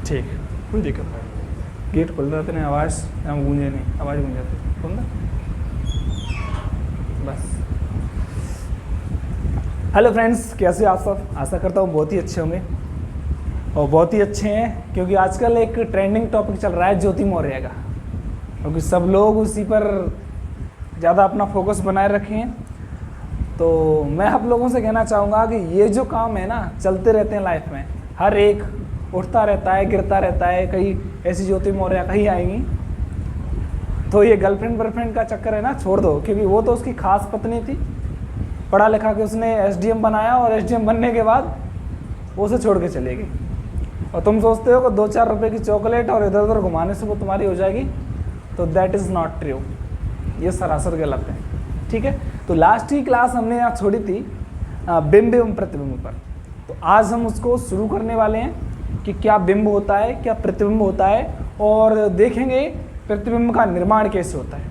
ठीक, कोई दिक्कत नहीं। गेट खोल देते हैं, आवाज़ यहाँ गूंजे नहीं, आवाज़ गूंज जाती खोल दे बस। हेलो फ्रेंड्स, कैसे आप सब? आशा करता हूँ बहुत ही अच्छे होंगे और बहुत ही अच्छे हैं, क्योंकि आजकल एक ट्रेंडिंग टॉपिक चल रहा है ज्योति मौर्य का, क्योंकि सब लोग उसी पर ज़्यादा अपना फोकस बनाए रखे हैं। तो मैं आप लोगों से कहना चाहूँगा कि ये जो काम है ना, चलते रहते हैं लाइफ में, हर एक उठता रहता है, गिरता रहता है, कहीं ऐसी ज्योति मौर्य कहीं आएंगी। तो ये गर्लफ्रेंड बॉयफ्रेंड का चक्कर है ना, छोड़ दो, क्योंकि वो तो उसकी खास पत्नी थी, पढ़ा लिखा के उसने एसडीएम बनाया और एसडीएम बनने के बाद वो उसे छोड़ के चली गई। और तुम सोचते हो कि 2-4 रुपए की चॉकलेट और इधर उधर घुमाने से वो तुम्हारी हो जाएगी, तो दैट इज़ नॉट ट्रू, ये सरासर गलत है। ठीक है, तो लास्ट ही क्लास हमने यहाँ छोड़ी थी बिंब एवं प्रतिबिंब पर। तो आज हम उसको शुरू करने वाले हैं कि क्या बिंब होता है, क्या प्रतिबिंब होता है, और देखेंगे प्रतिबिंब का निर्माण कैसे होता है।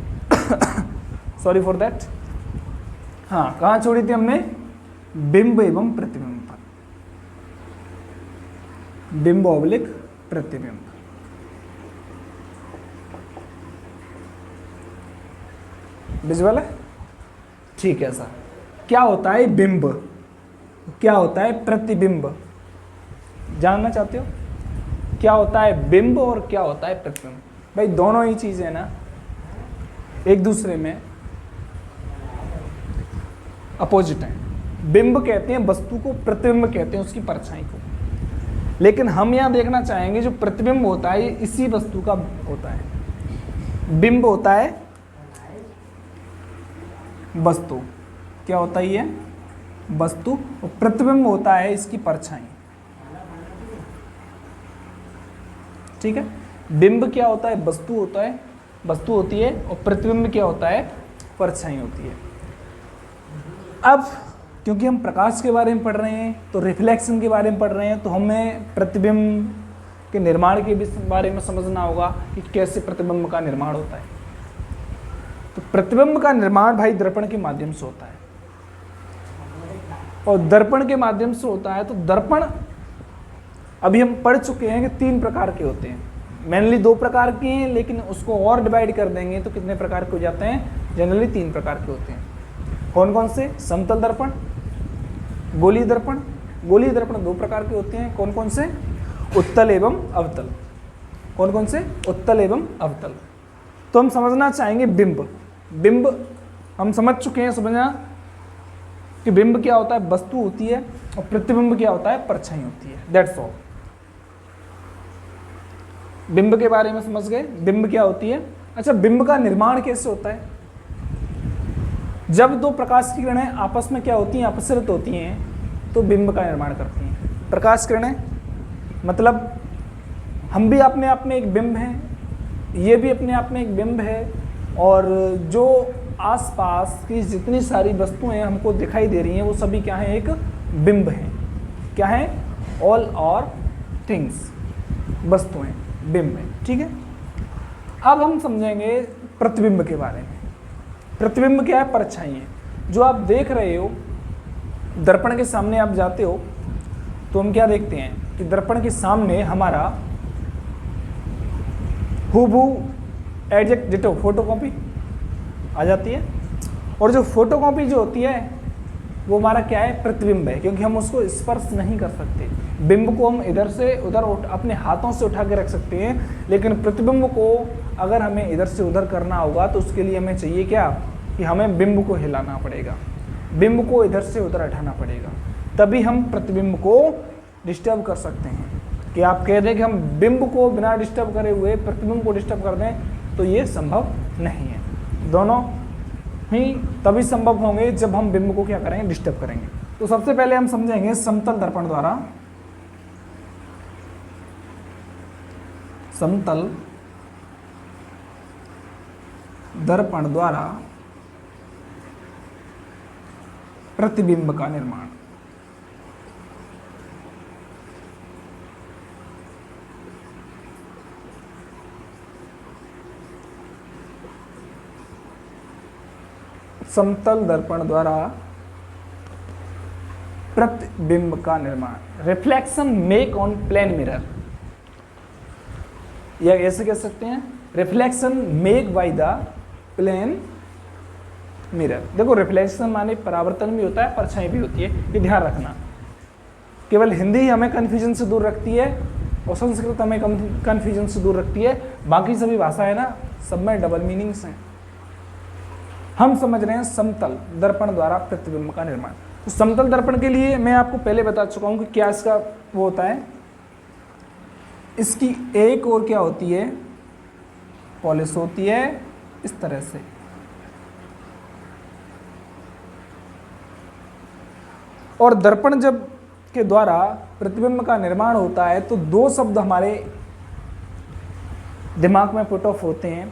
Sorry for that. हाँ, कहाँ छोड़ी थी हमने? बिंब एवं प्रतिबिंब पर, बिंब ऑब्लिक प्रतिबिंब। विजुअल है? ठीक है सर। क्या होता है बिंब, क्या होता है प्रतिबिंब, जानना चाहते हो? क्या होता है बिंब और क्या होता है प्रतिबिंब? भाई दोनों ही चीजें ना एक दूसरे में अपोजिट हैं। बिंब कहते हैं वस्तु को, प्रतिबिंब कहते हैं उसकी परछाई को। लेकिन हम यहाँ देखना चाहेंगे जो प्रतिबिंब होता है इसी वस्तु का होता है। बिंब होता है वस्तु, क्या होता है ये? वस्तु। और प्रतिबिंब होता है इसकी परछाई। ठीक है, बिंब क्या होता है? वस्तु होता है, वस्तु होती है, और प्रतिबिंब क्या होता है? परछाई होती है। अब क्योंकि हम प्रकाश के बारे में पढ़ रहे हैं, तो रिफ्लेक्शन के बारे में पढ़ रहे हैं, तो हमें प्रतिबिंब के निर्माण के भी बारे में समझना होगा कि कैसे प्रतिबिंब का निर्माण होता है। तो प्रतिबिंब का निर्माण भाई दर्पण के माध्यम से होता है, और दर्पण के माध्यम से होता है। तो दर्पण अभी हम पढ़ चुके हैं कि 3 प्रकार के होते हैं, मेनली 2 प्रकार के हैं, लेकिन उसको और डिवाइड कर देंगे तो कितने प्रकार के हो जाते हैं? जनरली 3 प्रकार के होते हैं। कौन कौन से? समतल दर्पण, गोलीय दर्पण। गोलीय दर्पण 2 प्रकार के होते हैं, कौन कौन से? उत्तल एवं अवतल। कौन कौन से? उत्तल एवं अवतल। तो हम समझना चाहेंगे बिंब। बिंब हम समझ चुके हैं, समझना कि बिंब क्या होता है? वस्तु होती है, और प्रतिबिंब क्या होता है? परछाई होती है। That's all. बिंब के बारे में समझ गए, बिंब क्या होती है। अच्छा, बिंब का निर्माण कैसे होता है? जब 2 प्रकाश की किरणें आपस में क्या होती हैं? अपसरित होती हैं, तो बिंब का निर्माण करती हैं। प्रकाश किरणें मतलब हम भी अपने आप में एक बिंब हैं, ये भी अपने आप में एक बिंब है, और जो आसपास की जितनी सारी वस्तुएं हमको दिखाई दे रही हैं वो सभी क्या हैं? एक बिंब हैं। क्या है? ऑल और थिंग्स, वस्तुएं बिंब हैं। ठीक है, अब हम समझेंगे प्रतिबिंब के बारे में। प्रतिबिंब क्या है? परछाई है। जो आप देख रहे हो, दर्पण के सामने आप जाते हो तो हम क्या देखते हैं कि दर्पण के सामने हमारा हूबहू एग्जैक्ट डिटो फोटोकॉपी आ जाती है, और जो फोटोकॉपी जो होती है वो हमारा क्या है? प्रतिबिंब है, क्योंकि हम उसको स्पर्श नहीं कर सकते। बिंब को हम इधर से उधर अपने हाथों से उठा के रख सकते हैं, लेकिन प्रतिबिंब को अगर हमें इधर से उधर करना होगा तो उसके लिए हमें चाहिए क्या? कि हमें बिंब को हिलाना पड़ेगा, बिंब को इधर से उधर हटाना पड़ेगा, तभी हम प्रतिबिंब को डिस्टर्ब कर सकते हैं। कि आप कह दें कि हम बिंब को बिना डिस्टर्ब करे हुए प्रतिबिंब को डिस्टर्ब कर दें, तो ये संभव नहीं है। दोनों ही तभी संभव होंगे जब हम बिंब को क्या करेंगे? डिस्टर्ब करेंगे। तो सबसे पहले हम समझेंगे समतल दर्पण द्वारा, समतल दर्पण द्वारा प्रतिबिंब का निर्माण। समतल दर्पण द्वारा प्रतिबिंब का निर्माण। Reflection make on plane mirror. या ऐसे कह सकते हैं reflection make by the plane mirror. देखो रिफ्लेक्शन माने परावर्तन भी होता है, परछाई भी होती है, ये ध्यान रखना। केवल हिंदी ही हमें कन्फ्यूजन से दूर रखती है और संस्कृत हमें कन्फ्यूजन से दूर रखती है, बाकी सभी भाषाएं ना सब में डबल मीनिंग्स हैं। हम समझ रहे हैं समतल दर्पण द्वारा प्रतिबिंब का निर्माण। तो समतल दर्पण के लिए मैं आपको पहले बता चुका हूं कि क्या इसका वो होता है, इसकी एक ओर क्या होती है, पॉलिश होती है इस तरह से, और दर्पण जब के द्वारा प्रतिबिंब का निर्माण होता है तो दो शब्द हमारे दिमाग में पुट ऑफ होते हैं।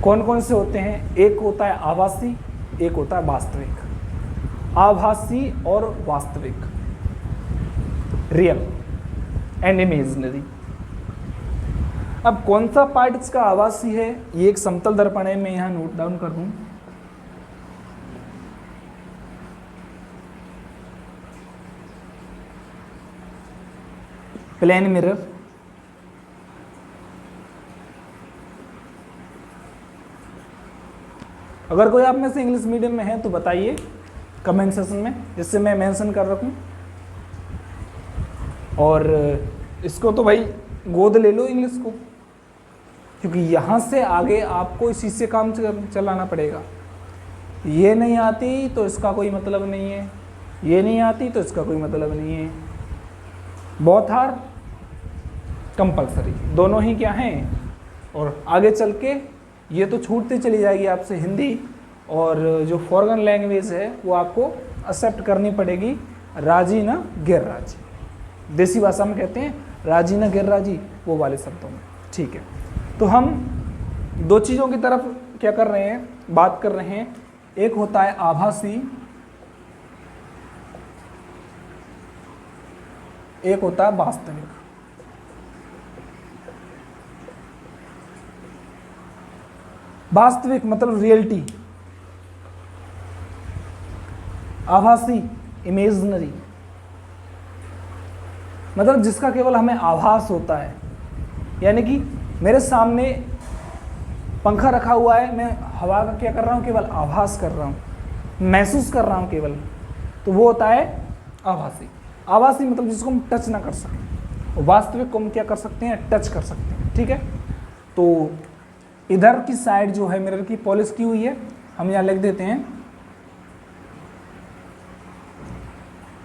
कौन कौन से होते हैं? एक होता है आभासी, एक होता है वास्तविक। आभासी और वास्तविक, रियल एंड इमेजिनरी। अब कौन सा पार्ट इसका आभासी है? ये एक समतल दर्पण है, मैं यहां नोट डाउन कर दूं। प्लेन मिरर, अगर कोई आप में से इंग्लिश मीडियम में है तो बताइए कमेंट सेक्शन में, जिससे मैं मेंशन कर रखूं। और इसको तो भाई गोद ले लो इंग्लिश को, क्योंकि यहाँ से आगे आपको इसी से काम चलाना पड़ेगा। ये नहीं आती तो इसका कोई मतलब नहीं है, ये नहीं आती तो इसका कोई मतलब नहीं है। बोथ आर कंपल्सरी, दोनों ही क्या हैं। और आगे चल के ये तो छूटती चली जाएगी आपसे हिंदी, और जो फॉरेन लैंग्वेज है वो आपको एक्सेप्ट करनी पड़ेगी, राजी ना गैर राजी। देसी भाषा में कहते हैं राजी ना गैर राजी, वो वाले शब्दों में। ठीक है, तो हम दो चीज़ों की तरफ क्या कर रहे हैं, बात कर रहे हैं। एक होता है आभासी, एक होता है वास्तविक। वास्तविक मतलब रियलिटी, आभासी इमेजिनरी मतलब जिसका केवल हमें आभास होता है। यानी कि मेरे सामने पंखा रखा हुआ है, मैं हवा का क्या कर रहा हूँ, केवल आभास कर रहा हूँ, महसूस कर रहा हूँ केवल, तो वो होता है आभासी। आभासी मतलब जिसको हम टच ना कर सकें। वास्तविक को हम क्या कर सकते हैं, टच कर सकते हैं। ठीक है, तो इधर की साइड जो है मिरर की पॉलिश की हुई है, हम यहाँ लिख देते हैं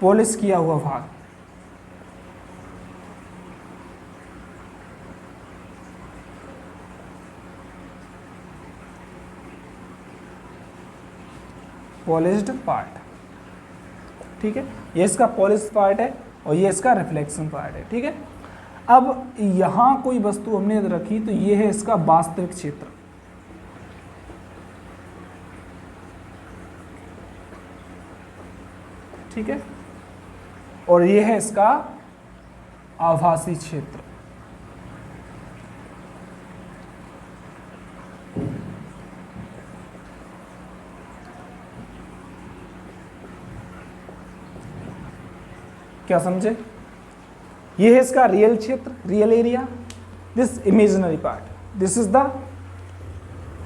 पॉलिश किया हुआ भाग। पॉलिश्ड पार्ट, ठीक है, ये इसका पॉलिश पार्ट है और ये इसका रिफ्लेक्शन पार्ट है। ठीक है, अब यहां कोई वस्तु हमने रखी तो ये है इसका वास्तविक क्षेत्र। ठीक है, और ये है इसका आभासी क्षेत्र। क्या समझे? ये है इसका रियल क्षेत्र, real area. This imaginary part, this is the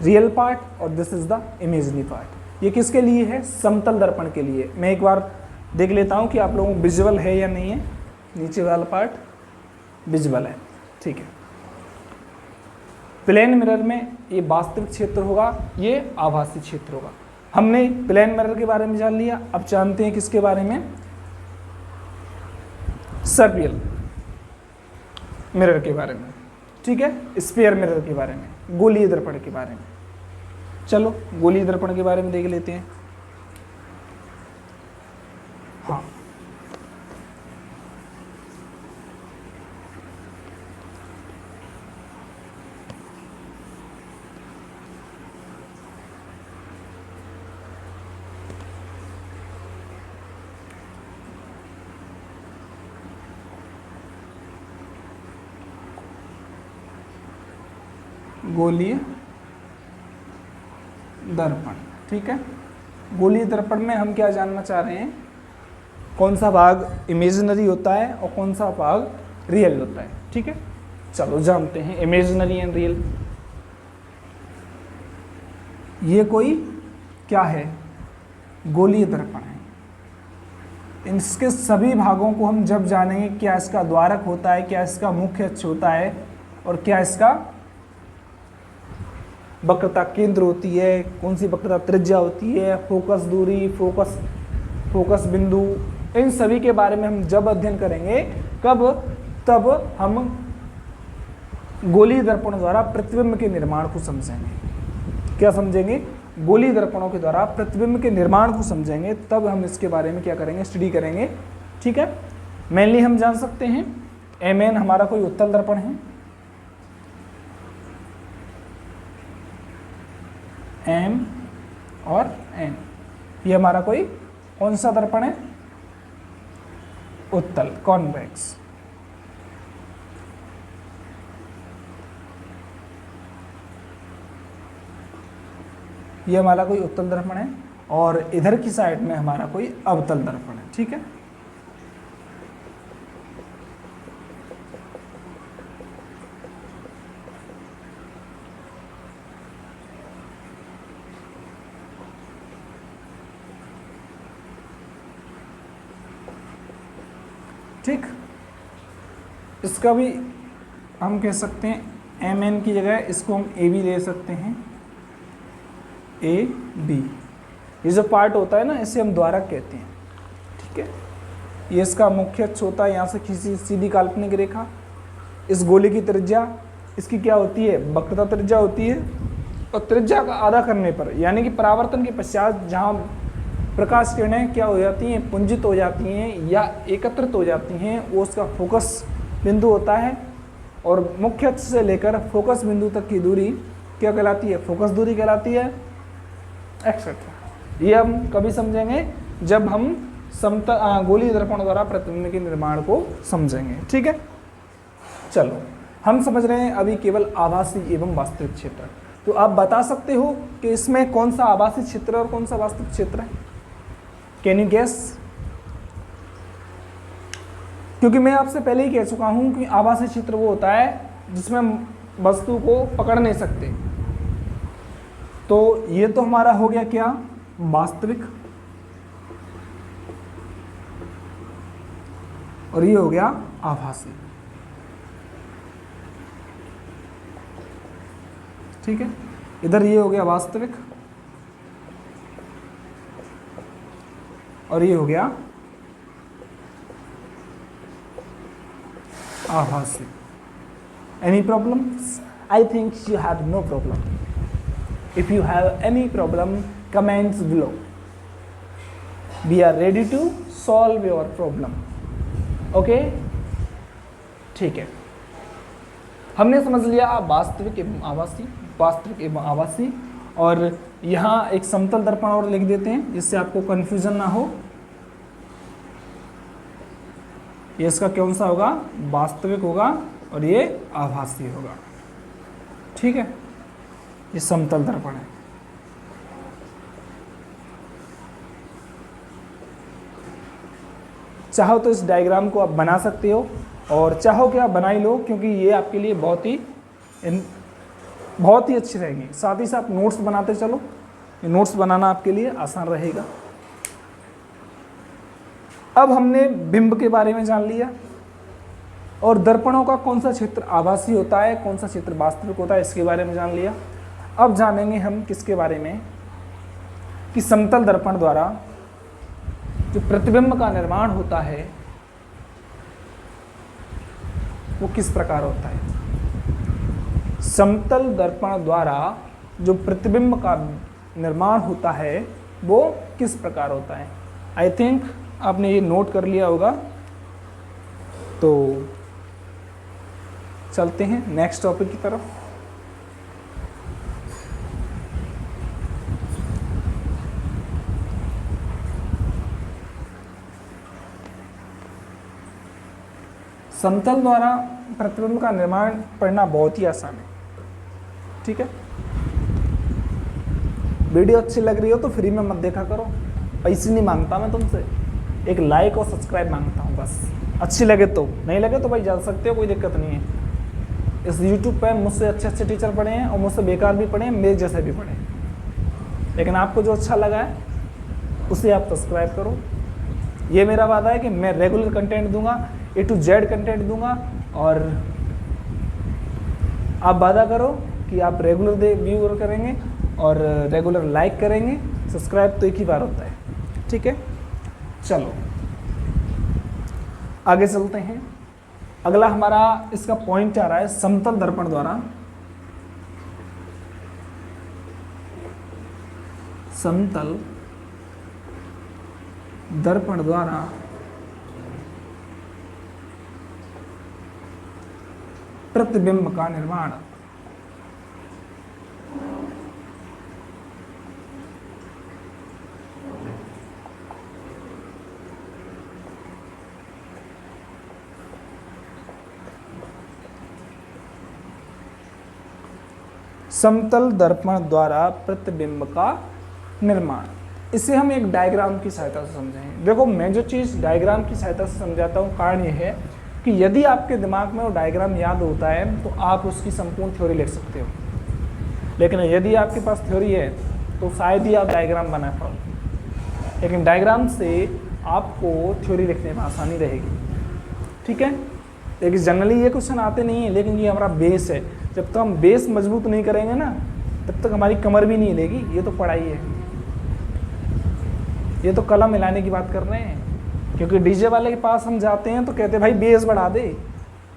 real part और this is the imaginary part. ये किसके लिए है? समतल दर्पण के लिए। मैं एक बार देख लेता हूं कि आप लोगों को विजुअल है या नहीं है। नीचे वाला पार्ट विजुअल है। ठीक है, प्लेन मिरर में ये वास्तविक क्षेत्र होगा, ये आभासी क्षेत्र होगा। हमने प्लेन मिरर के बारे में जान लिया, अब जानते हैं किसके बारे में, सर्पियल मिरर के बारे में। ठीक है, स्फीयर मिरर के बारे में, गोलीय दर्पण के बारे में। चलो गोलीय दर्पण के बारे में देख लेते हैं। हाँ, गोलीय दर्पण। ठीक है, गोलीय दर्पण में हम क्या जानना चाह रहे हैं, कौन सा भाग इमेजिनरी होता है और कौन सा भाग रियल होता है। ठीक है, चलो जानते हैं इमेजिनरी एंड रियल। ये कोई क्या है, गोलीय दर्पण है। इसके सभी भागों को हम जब जानेंगे, क्या इसका द्वारक होता है, क्या इसका मुख्य अक्ष होता है, और क्या इसका वक्रता केंद्र होती है, कौन सी वक्रता त्रिज्या होती है, फोकस दूरी, फोकस बिंदु, इन सभी के बारे में हम जब अध्ययन करेंगे, तब हम गोलीय दर्पण द्वारा प्रतिबिंब के निर्माण को समझेंगे। क्या समझेंगे? गोलीय दर्पणों के द्वारा प्रतिबिंब के निर्माण को समझेंगे, तब हम इसके बारे में क्या करेंगे, स्टडी करेंगे। ठीक है, मेनली हम जान सकते हैं MN हमारा कोई उत्तल दर्पण है, M और N ये हमारा कोई कौन सा दर्पण है, उत्तल, कॉन्वेक्स। ये हमारा कोई उत्तल दर्पण है, और इधर की साइड में हमारा कोई अवतल दर्पण है। ठीक है, ठीक। इसका भी हम कह सकते हैं MN की जगह इसको हम AB ले सकते हैं, AB। ये जो पार्ट होता है ना, इसे हम द्वारक कहते हैं। ठीक है, ये इसका मुख्य अक्ष होता है, यहाँ से खींची सीधी काल्पनिक रेखा। इस गोले की त्रिज्या इसकी क्या होती है, वक्रता त्रिज्या होती है, और त्रिज्या का आधा करने पर, यानी कि परावर्तन के पश्चात जहाँ प्रकाश किरणें क्या हो जाती हैं, पुंजित हो जाती हैं या एकत्रित हो जाती हैं, वो उसका फोकस बिंदु होता है। और मुख्य अक्ष से लेकर फोकस बिंदु तक की दूरी क्या कहलाती है, फोकस दूरी कहलाती है, एक्सेट्रा। ये हम कभी समझेंगे जब हम गोलीय दर्पण द्वारा प्रतिबिंब के निर्माण को समझेंगे। ठीक है, चलो हम समझ रहे हैं अभी केवल आभासी एवं वास्तविक क्षेत्र। तो आप बता सकते हो कि इसमें कौन सा आभासी क्षेत्र और कौन सा वास्तविक क्षेत्र है? Can you guess? क्योंकि मैं आपसे पहले ही कह चुका हूं कि आभासी क्षेत्र वो होता है जिसमें हम वस्तु को पकड़ नहीं सकते। तो ये तो हमारा हो गया क्या, वास्तविक, और ये हो गया आभासी। ठीक है, इधर ये हो गया वास्तविक और ये हो गया आभासी। Any problems? I think you have no problem. If you have any problem, comments below. We are ready to solve your problem. Okay? ठीक है, हमने समझ लिया वास्तविक एवं आभासी, वास्तविक एवं आभासी। और यहाँ एक समतल दर्पण और लिख देते हैं जिससे आपको कंफ्यूजन ना हो। ये इसका कौन सा होगा, वास्तविक होगा, और ये आभासी होगा। ठीक है, ये समतल दर्पण है। चाहो तो इस डायग्राम को आप बना सकते हो, और चाहो कि आप बना ही लो, क्योंकि ये आपके लिए बहुत ही अच्छी रहेंगी। साथ ही साथ नोट्स बनाते चलो, ये नोट्स बनाना आपके लिए आसान रहेगा। अब हमने बिंब के बारे में जान लिया, और दर्पणों का कौन सा क्षेत्र आभासी होता है, कौन सा क्षेत्र वास्तविक होता है, इसके बारे में जान लिया। अब जानेंगे हम किसके बारे में, कि समतल दर्पण द्वारा जो प्रतिबिंब का निर्माण होता है वो किस प्रकार होता है। समतल दर्पण द्वारा जो प्रतिबिंब का निर्माण होता है वो किस प्रकार होता है। आई थिंक आपने ये नोट कर लिया होगा। तो चलते हैं नेक्स्ट टॉपिक की तरफ। समतल द्वारा प्रतिबिंब का निर्माण पढ़ना बहुत ही आसान है। ठीक है, वीडियो अच्छी लग रही हो तो फ्री में मत देखा करो, पैसे नहीं मांगता मैं तुमसे, एक लाइक और सब्सक्राइब मांगता हूँ बस। अच्छी लगे तो, नहीं लगे तो भाई जा सकते हो, कोई दिक्कत नहीं है। इस यूट्यूब पे मुझसे अच्छे अच्छे टीचर पढ़े हैं और मुझसे बेकार भी पढ़े हैं, मेरे जैसे भी पढ़े हैं, लेकिन आपको जो अच्छा लगा है उसे आप सब्सक्राइब करो। ये मेरा वादा है कि मैं रेगुलर कंटेंट दूंगा, A to Z कंटेंट दूंगा, और आप वादा करो कि आप रेगुलर व्यू करेंगे और रेगुलर लाइक करेंगे। सब्सक्राइब तो एक ही बार होता है, ठीक है। चलो आगे चलते हैं। अगला हमारा इसका पॉइंट आ रहा है समतल दर्पण द्वारा, समतल दर्पण द्वारा प्रतिबिंब का निर्माण। समतल दर्पण द्वारा प्रतिबिंब का निर्माण, इसे हम एक डायग्राम की सहायता से समझेंगे। देखो मैं जो चीज़ डायग्राम की सहायता से समझाता हूँ, कारण ये है कि यदि आपके दिमाग में वो डायग्राम याद होता है तो आप उसकी संपूर्ण थ्योरी लिख सकते हो, लेकिन यदि आपके पास थ्योरी है तो शायद ही आप डायग्राम बना पाओ, लेकिन डायग्राम से आपको थ्योरी लिखने में आसानी रहेगी, ठीक है। लेकिन जनरली ये क्वेश्चन आते नहीं है, लेकिन ये हमारा बेस है। जब तक हम बेस मजबूत नहीं करेंगे ना, तब तक हमारी कमर भी नहीं हिलेगी। ये तो पढ़ाई है, ये तो कलम मिलाने की बात कर रहे हैं। क्योंकि डीजे वाले के पास हम जाते हैं तो कहते हैं भाई बेस बढ़ा दे।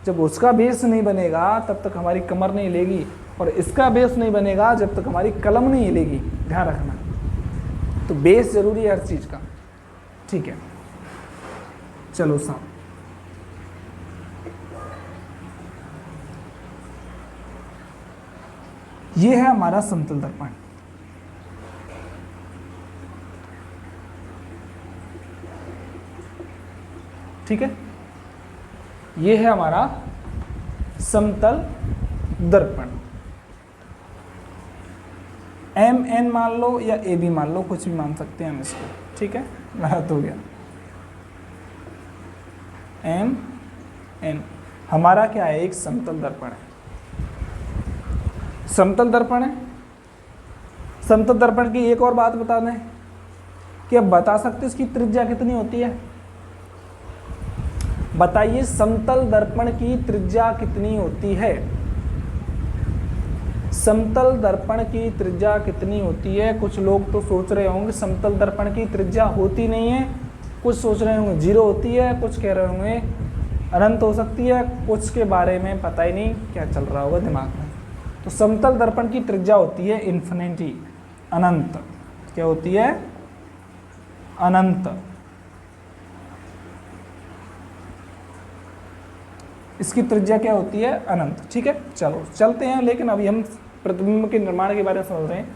जब उसका बेस नहीं बनेगा तब तक हमारी कमर नहीं हिलेगी, और इसका बेस नहीं बनेगा जब तक हमारी कलम नहीं हिलेगी। ध्यान रखना, तो बेस जरूरी है हर चीज़ का, ठीक है। चलो साहब, ये है हमारा समतल दर्पण। ठीक है, ये है हमारा समतल दर्पण। MN मान लो या AB मान लो, कुछ भी मान सकते हैं हम इसको, ठीक है। गलत हो गया। MN हमारा क्या है, एक समतल दर्पण है। समतल दर्पण है। समतल दर्पण की एक और बात बता दें कि अब बता सकते इसकी त्रिज्या कितनी होती है। बताइए समतल दर्पण की त्रिज्या कितनी होती है। समतल दर्पण की त्रिज्या कितनी होती है। कुछ लोग तो सोच रहे होंगे समतल दर्पण की त्रिज्या होती नहीं है, कुछ सोच रहे होंगे 0 होती है, कुछ कह रहे होंगे अनंत हो सकती है, कुछ के बारे में पता ही नहीं क्या चल रहा होगा दिमाग में। तो समतल दर्पण की त्रिज्या होती है इन्फिनिटी, अनंत। क्या होती है, अनंत। इसकी त्रिज्या क्या होती है, अनंत, ठीक है। चलो चलते हैं, लेकिन अभी हम प्रतिबिंब के निर्माण के बारे में समझ रहे हैं।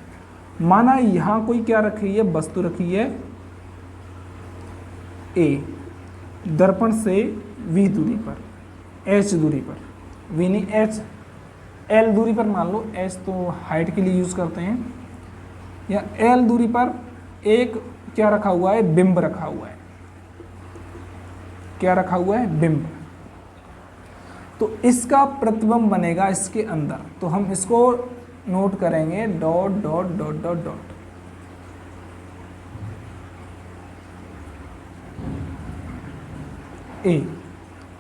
माना यहां कोई क्या रखी है, वस्तु रखी है A, दर्पण से V दूरी पर, H दूरी पर, V नहीं H, L दूरी पर मान लो, H तो हाइट के लिए यूज करते हैं, या L दूरी पर एक क्या रखा हुआ है, बिंब रखा हुआ है। क्या रखा हुआ है, बिंब। तो इसका प्रतिबिंब बनेगा इसके अंदर, तो हम इसको नोट करेंगे dot dot dot dot dot. ए,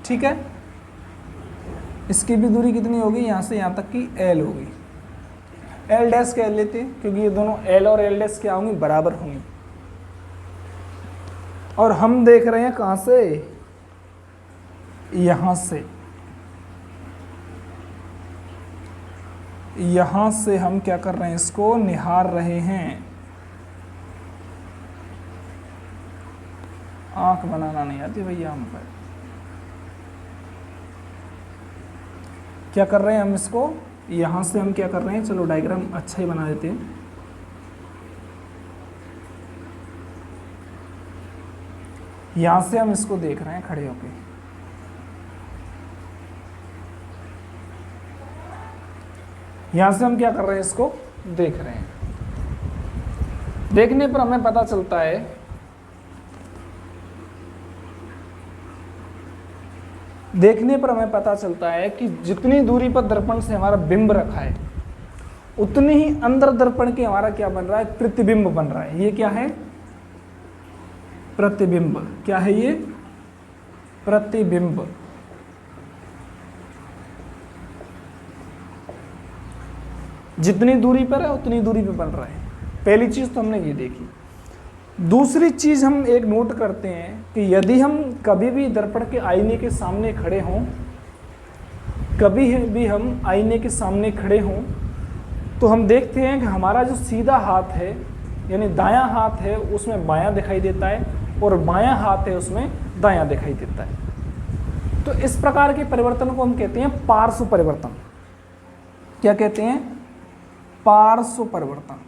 ठीक है। इसकी भी दूरी कितनी होगी, यहां से यहां तक की L होगी। L डैश कह लेते हैं क्योंकि ये दोनों L और L डैश क्या होंगी, बराबर होंगी। और हम देख रहे हैं कहां से, यहां से। यहां से हम क्या कर रहे हैं, इसको निहार रहे हैं। आंख बनाना नहीं आती भैया हम पर। क्या कर रहे हैं हम इसको, यहां से हम क्या कर रहे हैं, चलो डायग्राम अच्छा ही बना देते हैं। यहां से हम इसको देख रहे हैं खड़े होके। यहां से हम क्या कर रहे हैं, इसको देख रहे हैं। देखने पर हमें पता चलता है, देखने पर हमें पता चलता है कि जितनी दूरी पर दर्पण से हमारा बिंब रखा है उतनी ही अंदर दर्पण के हमारा क्या बन रहा है, प्रतिबिंब बन रहा है। ये क्या है, प्रतिबिंब। क्या है ये, प्रतिबिंब। जितनी दूरी पर है उतनी दूरी पे बन रहा है। पहली चीज तो हमने ये देखी। दूसरी चीज हम एक नोट करते हैं कि यदि हम कभी भी दर्पण के आईने के सामने खड़े हों, कभी भी हम आईने के सामने खड़े हों, तो हम देखते हैं कि हमारा जो सीधा हाथ है यानी दायां हाथ है उसमें बायां दिखाई देता है और बायां हाथ है उसमें दायां दिखाई देता है। तो इस प्रकार के परिवर्तन को हम कहते हैं पार्श्व परिवर्तन। क्या कहते हैं, पार्श्व परिवर्तन।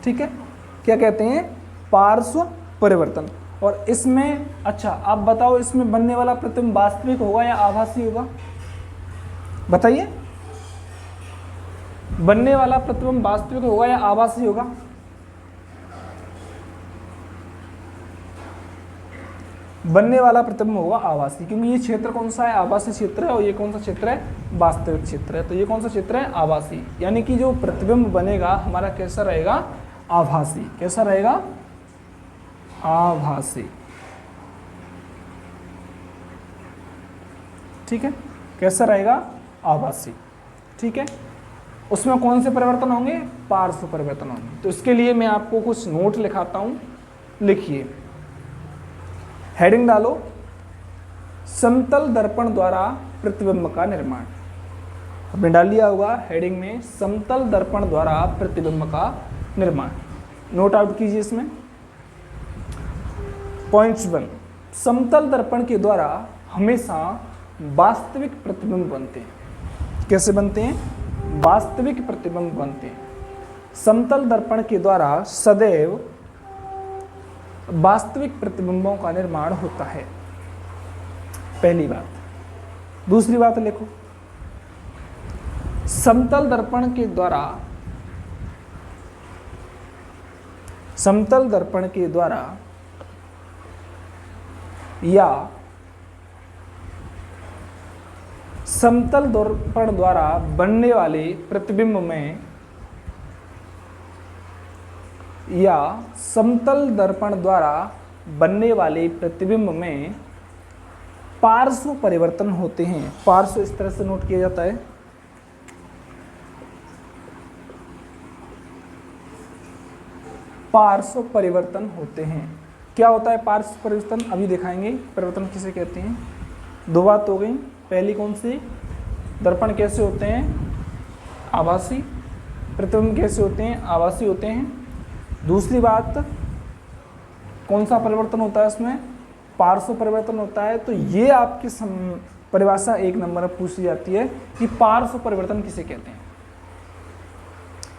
ठीक है, क्या कहते हैं, पार्श्व परिवर्तन। और इसमें अच्छा आप बताओ, इसमें बनने वाला प्रतिबिंब वास्तविक होगा या आभासी होगा, बताइए। बनने वाला प्रतिबिंब वास्तविक होगा या आभासी होगा, बनने वाला प्रतिबिंब होगा आभासी, क्योंकि ये क्षेत्र कौन सा है, आभासी क्षेत्र है, और ये कौन सा क्षेत्र है, वास्तविक क्षेत्र है। तो ये कौन सा क्षेत्र है, आभासी। यानी कि जो प्रतिबिंब बनेगा हमारा कैसा रहेगा, आभासी। कैसा रहेगा, आभासी। ठीक है, कैसा रहेगा, आभासी। ठीक है, उसमें कौन से परिवर्तन होंगे, पार्श्व परिवर्तन होंगे। तो इसके लिए मैं आपको कुछ नोट लिखाता हूं, लिखिए। हेडिंग डालो, समतल दर्पण द्वारा प्रतिबिंब का निर्माण। आपने डाल लिया होगा हेडिंग में, समतल दर्पण द्वारा प्रतिबिंब का निर्माण। नोट आउट कीजिए इसमें। पॉइंट्स 1, समतल दर्पण के द्वारा हमेशा वास्तविक प्रतिबिंब बनते हैं। कैसे बनते हैं, वास्तविक प्रतिबिंब बनते हैं। समतल दर्पण के द्वारा सदैव वास्तविक प्रतिबिंबों का निर्माण होता है, पहली बात। दूसरी बात लिखो, समतल दर्पण के द्वारा, समतल दर्पण के द्वारा या समतल दर्पण द्वारा बनने वाले प्रतिबिंब में, या समतल दर्पण द्वारा बनने वाले प्रतिबिंब में पार्श्व परिवर्तन होते हैं। पार्श्व इस तरह से नोट किया जाता है, पार्श्व परिवर्तन होते हैं। क्या होता है पार्श्व परिवर्तन, अभी दिखाएंगे परिवर्तन किसे कहते हैं। दो बात हो गई, पहली कौन सी, दर्पण कैसे होते हैं, आभासी। प्रतिबिंब कैसे होते हैं, आभासी होते हैं। दूसरी बात, कौन सा परिवर्तन होता है इसमें, पार्श्व परिवर्तन होता है। तो ये आपकी परिभाषा 1 नंबर में पूछी जाती है कि पार्श्व परिवर्तन किसे कहते हैं।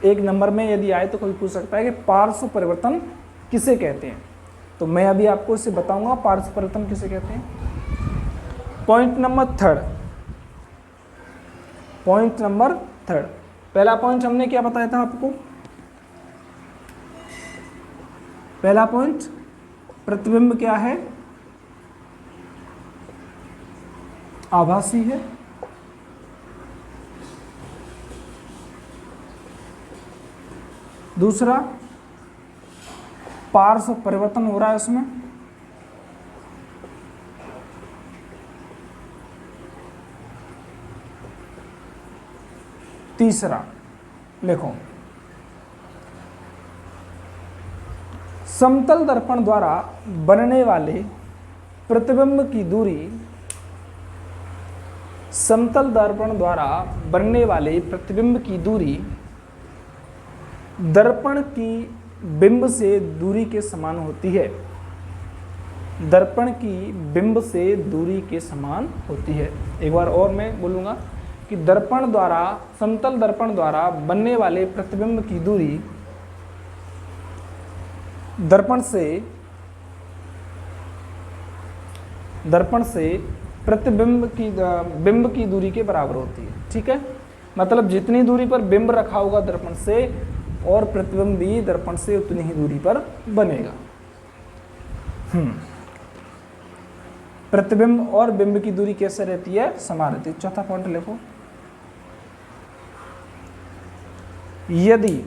1 नंबर में यदि आए तो कोई पूछ सकता है कि पार्श्व परिवर्तन किसे कहते हैं। तो मैं अभी आपको इसे बताऊंगा पार्श्व परिवर्तन किसे कहते हैं। Point number 3, point number 3। पहला पॉइंट हमने क्या बताया था आपको, पहला पॉइंट प्रतिबिंब क्या है, आभासी है। दूसरा, पार्श्व परिवर्तन हो रहा है उसमें। तीसरा लिखो, समतल दर्पण द्वारा बनने वाले प्रतिबिंब की दूरी, समतल दर्पण द्वारा बनने वाले प्रतिबिंब की दूरी दर्पण की बिंब से दूरी के समान होती है। दर्पण की बिंब से दूरी के समान होती है। एक बार और मैं बोलूँगा कि दर्पण द्वारा, समतल दर्पण द्वारा बनने वाले प्रतिबिंब की दूरी दर्पण से प्रतिबिंब की बिंब की दूरी के बराबर होती है। ठीक है, मतलब जितनी दूरी पर बिंब रखा होगा दर्पण से और प्रतिबिंब भी दर्पण से उतनी ही दूरी पर बनेगा। प्रतिबिंब और बिंब की दूरी कैसे रहती है? समान रहती है। चौथा पॉइंट लिखो, यदि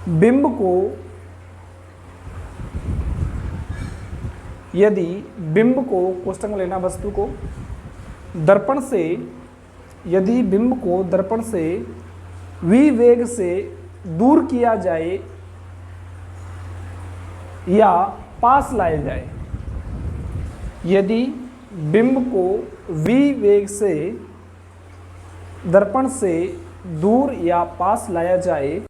बिंब को कोष्टक में लेना वस्तु को दर्पण से, यदि बिंब को दर्पण से v वेग से दूर किया जाए या पास लाया जाए, यदि बिंब को v वेग से दर्पण से दूर या पास लाया जाए